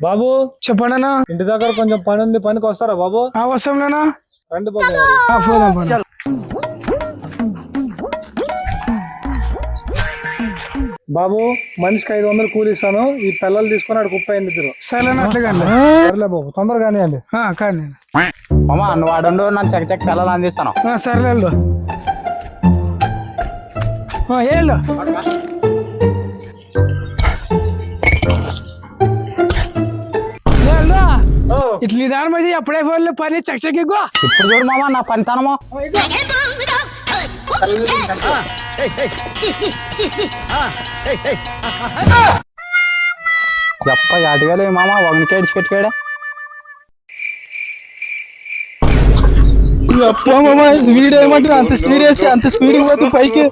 బాబు చెప్పండి. ఇంటి దగ్గర కొంచెం పని ఉంది, పనికి వస్తారా బాబు? వస్తాంలేనా? రండి బాబు. పోదాం. బాబు మనిషికి 500 కూలి ఇస్తాను. ఈ పిల్లలు తీసుకుని అక్కడ కుప్ప అయింది. సరేనా? అట్లా కానీ సరేలే బాబు, తొందరగా కానివ్వండి. కానీ మామా నువ్వు వాడు నన్ను చెక్క పిల్లలు అందిస్తాను. సరేలే వెళ్ళు. ఇట్లా నిదానం అయితే ఎప్పుడే ఫోన్లో పని చక్కగా ఇప్పుడు చూడు మామా నా పనితనమో. ఎప్ప అడగలే మామ ఒకనికి ఏడ్చి పెట్టాడా. స్పీడ్ ఏమంటారు? అంత స్పీడ్ వేసి అంత స్పీడ్ పోతుంది పైకి.